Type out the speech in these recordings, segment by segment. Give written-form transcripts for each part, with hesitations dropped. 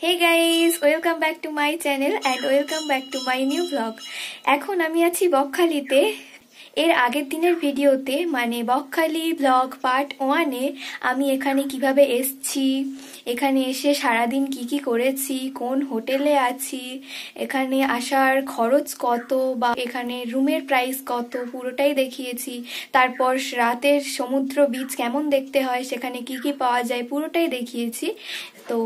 Hey guys, welcome back to my channel and welcome back to my new vlog. এখন আমি আছি বকখালিতে। এর আগের দিনের ভিডিওতে মানে বকখালি ব্লগ পার্ট 1 এ আমি এখানে কিভাবে এসেছি, এখানে এসে সারাদিন কি করেছি, কোন হোটেলে আছি, এখানে আসার খরচ কত বা এখানে রুমের প্রাইস কত পুরোটাই দেখিয়েছি। তারপর রাতের সমুদ্র বিচ কেমন দেখতে হয়, সেখানে কি পাওয়া যায় পুরোটাই দেখিয়েছি। তো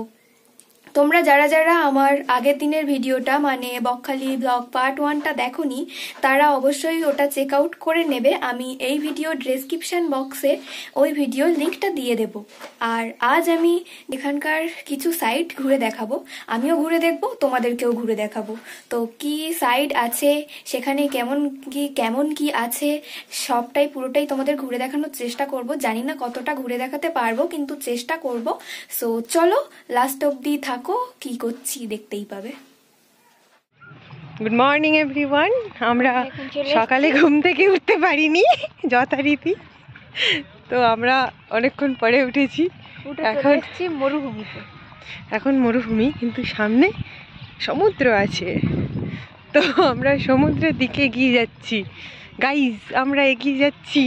তোমরা যারা যারা আমার আগের দিনের ভিডিওটা মানে বকখালি ব্লগ পার্ট 1টা দেখোনি তারা অবশ্যই ওটা চেক আউট করে নেবে। আমি এই ভিডিও ডেসক্রিপশন বক্সে ওই ভিডিওর লিঙ্কটা দিয়ে দেব। আর আজ আমি এখানকার কিছু সাইট ঘুরে দেখাবো, আমিও ঘুরে দেখবো, তোমাদেরকেও ঘুরে দেখাবো। তো কি সাইট আছে সেখানে কেমন কি আছে সবটাই পুরোটাই তোমাদের ঘুরে দেখানোর চেষ্টা করব। জানি না কতটা ঘুরে দেখাতে পারবো, কিন্তু চেষ্টা করব। সো চলো লাস্ট অবধি থাকো, কি করছি দেখতেই পাবে। Good morning everyone. আমরা সকালে ঘুম থেকে উঠতে পারিনি যথারীতি, তো আমরা অনেকক্ষণ পরে উঠেছি। এখন মরুভূমি, কিন্তু সামনে সমুদ্র আছে, তো আমরা সমুদ্রের দিকে এগিয়ে যাচ্ছি। গাইজ আমরা এগিয়ে যাচ্ছি।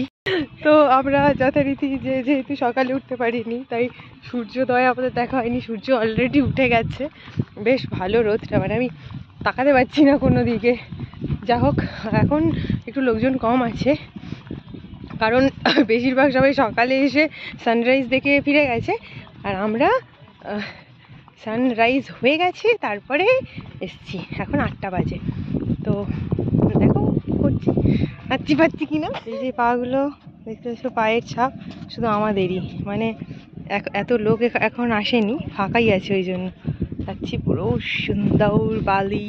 তো আমরা যথারীতি যেহেতু সকালে উঠতে পারিনি তাই সূর্যোদয় আমাদের দেখা হয়নি। সূর্য অলরেডি উঠে গেছে, বেশ ভালো রোদটা, মানে আমি তাকাতে পারছি না কোনো দিকে। যা হোক, এখন একটু লোকজন কম আছে, কারণ বেশিরভাগ সবাই সকালে এসে সানরাইজ দেখে ফিরে গেছে, আর আমরা সানরাইজ হয়ে গেছে তারপরে এসছি। এখন 8টা বাজে। তো দেখো কী করছি, নাচছি পাচ্ছি কিনা। এই যে পাগুলো দেখতে পাচ্ছ, পায়ের ছাপ শুধু আমাদেরই, মানে এত লোক এখন আসেনি, ফাঁকাই আছে, ওই জন্য যাচ্ছি পুরো সুন্দর বালি।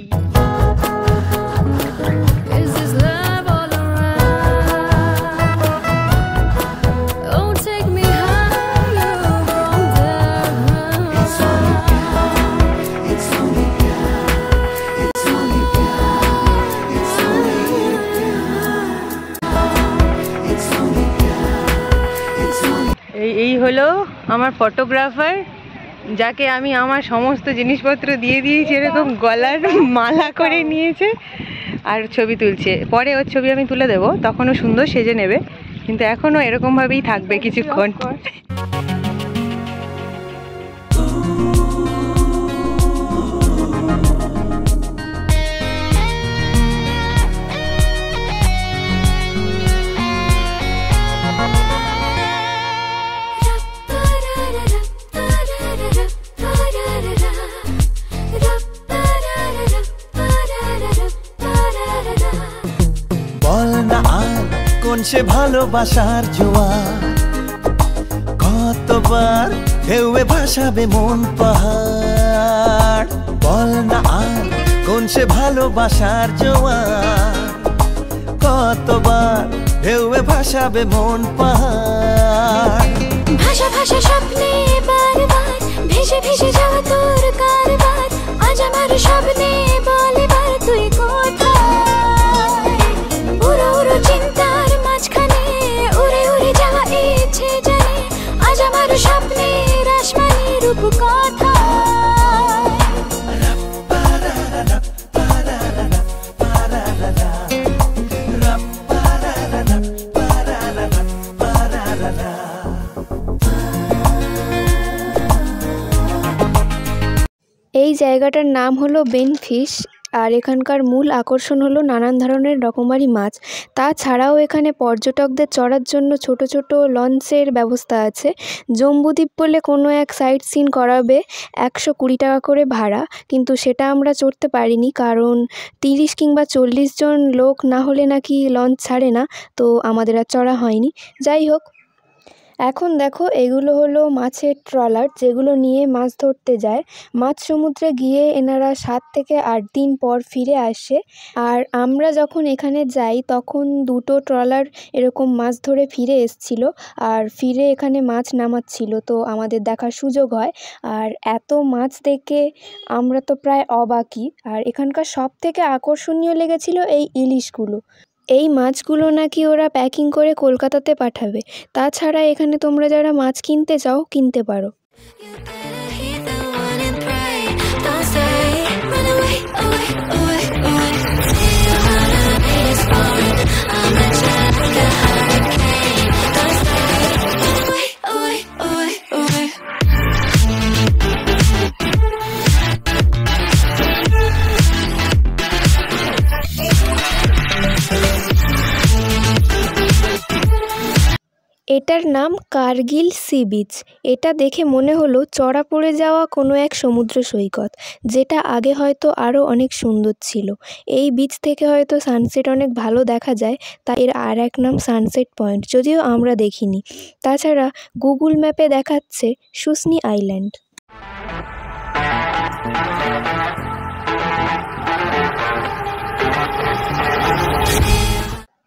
এই হলো আমার ফটোগ্রাফার, যাকে আমি আমার সমস্ত জিনিসপত্র দিয়ে দিয়েছি, এরকম গলার মালা করে নিয়েছে আর ছবি তুলছে। পরে ওর ছবি আমি তুলে দেবো, তখনও সুন্দর সেজে নেবে, কিন্তু এখনও এরকমভাবেই থাকবে কিছুক্ষণ। সে ভালোবাসার জোয়ার কতবার ঢেউয়ে ভাসাবে মন পাহাড়। বল না আর কোন সে ভালোবাসার জোয়ার কতবার ঢেউয়ে ভাসাবে মন পাহাড়। ভাষা ভাষা স্বপ্নে বারবার ভেসে ভেসে যাওয়া তোর কারবার, আজ আমার স্বপ্নে বল এবার তুই কোথায়। উড়ো উড়ো চিন্তার মাঝখানে উড়ে উড়ে যাওয়া ইচ্ছে জানে, আজ আমার স্বপ্নের আসমানি রূপ কোথায়। এই জায়গাটার নাম হলো বেনফিশ, আর এখানকার মূল আকর্ষণ হলো নানান ধরনের রকমারি মাছ। তাছাড়াও এখানে পর্যটকদের চড়ার জন্য ছোট ছোট লঞ্চের ব্যবস্থা আছে। জম্বুদ্বীপ বলে কোনো এক সাইট সিন করাবে 120 টাকা করে ভাড়া, কিন্তু সেটা আমরা চড়তে পারিনি, কারণ 30 কিংবা 40 জন লোক না হলে নাকি লঞ্চ ছাড়ে না, তো আমাদের আর চড়া হয়নি। যাই হোক, এখন দেখো এগুলো হলো মাছের ট্রলার, যেগুলো নিয়ে মাছ ধরতে যায়। মাছ সমুদ্রে গিয়ে এনারা 7 থেকে 8 দিন পর ফিরে আসে, আর আমরা যখন এখানে যাই তখন 2টো ট্রলার এরকম মাছ ধরে ফিরে এসছিল, আর ফিরে এখানে মাছ নামাচ্ছিল, তো আমাদের দেখার সুযোগ হয়। আর এত মাছ দেখে আমরা তো প্রায় অবাকই। আর এখানকার সব থেকে আকর্ষণীয় লেগেছিল এই ইলিশগুলো। এই মাছগুলো নাকি ওরা প্যাকিং করে কলকাতাতে পাঠাবে। তাছাড়া এখানে তোমরা যারা মাছ কিনতে চাও কিনতে পারো। এটার নাম কার্গিল সি বিচ। এটা দেখে মনে হলো চড়া পড়ে যাওয়া কোনো এক সমুদ্র সৈকত, যেটা আগে হয়তো আরও অনেক সুন্দর ছিল। এই বিচ থেকে হয়তো সানসেট অনেক ভালো দেখা যায়, তাই এর আর এক নাম সানসেট পয়েন্ট, যদিও আমরা দেখিনি। তাছাড়া গুগল ম্যাপে দেখাচ্ছে শুসনি আইল্যান্ড।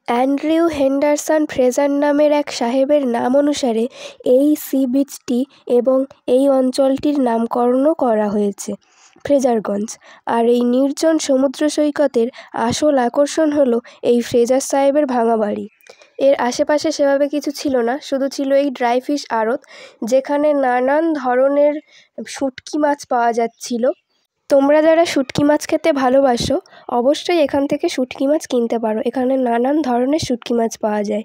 অ্যান্ড্রিউ হেন্ডারসন ফ্রেজার নামের এক সাহেবের নাম অনুসারে এই সি বিচটি এবং এই অঞ্চলটির নামকরণও করা হয়েছে ফ্রেজারগঞ্জ। আর এই নির্জন সমুদ্র সৈকতের আসল আকর্ষণ হলো এই ফ্রেজার সাহেবের ভাঙা বাড়ি। এর আশেপাশে সেভাবে কিছু ছিল না, শুধু ছিল এই ড্রাই ফিশ আড়ত, যেখানে নানান ধরনের শুটকি মাছ পাওয়া যাচ্ছিল। তোমরা যারা শুটকি মাছ খেতে ভালোবাসো অবশ্যই এখান থেকে শুটকি মাছ কিনতে পারো। এখানে নানান ধরনের শুটকি মাছ পাওয়া যায়,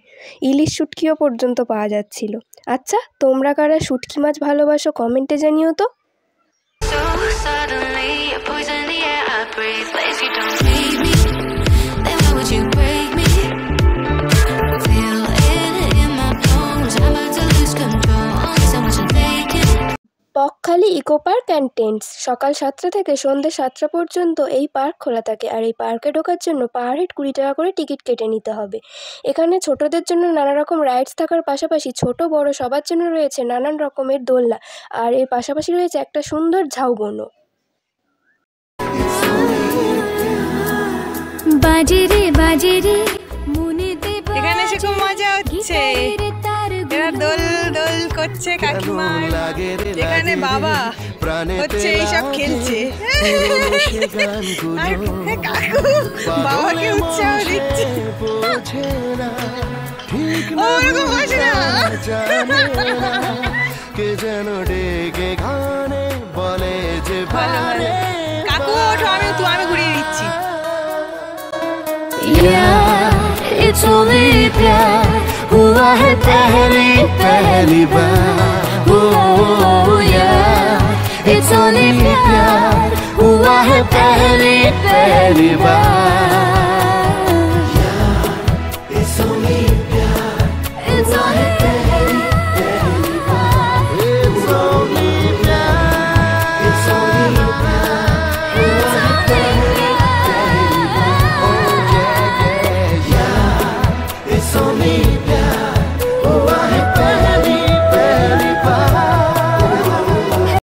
ইলিশ শুটকিও পর্যন্ত পাওয়া যাচ্ছিল। আচ্ছা, তোমরা কারা শুটকি মাছ ভালোবাসো কমেন্টে জানিও তো। Bakkhali eco park and tents সকাল 7টা থেকে সন্ধ্যে 7টা পর্যন্ত এই পার্ক খোলা থাকে। আর এই পার্কে ঢোকার জন্য পার হেড 20 টাকা করে টিকিট কেটে নিতে হবে। এখানে ছোটদের জন্য নানা রকম রাইডস থাকার পাশাপাশি ছোট বড় সবার জন্য রয়েছে নানান রকমের দোলনা, আর এর পাশাপাশি রয়েছে একটা সুন্দর ঝাউবনও। এখানে এসে খুব মজা হচ্ছে, এরা দোল দোল করছে কাকিমার, এখানে বাবা হচ্ছে এইসব খেলছে আর কাকু বাবাকে উৎসাহ দিচ্ছে। ওরকম বসে না, কে যেন ডেকে গানে বলে যে কাকু ওঠো, আমি ঘুরিয়ে দিচ্ছি। It's only प्यार हुआ है पहली बार, oh yeah, it's only प्यार हुआ है पहली बार।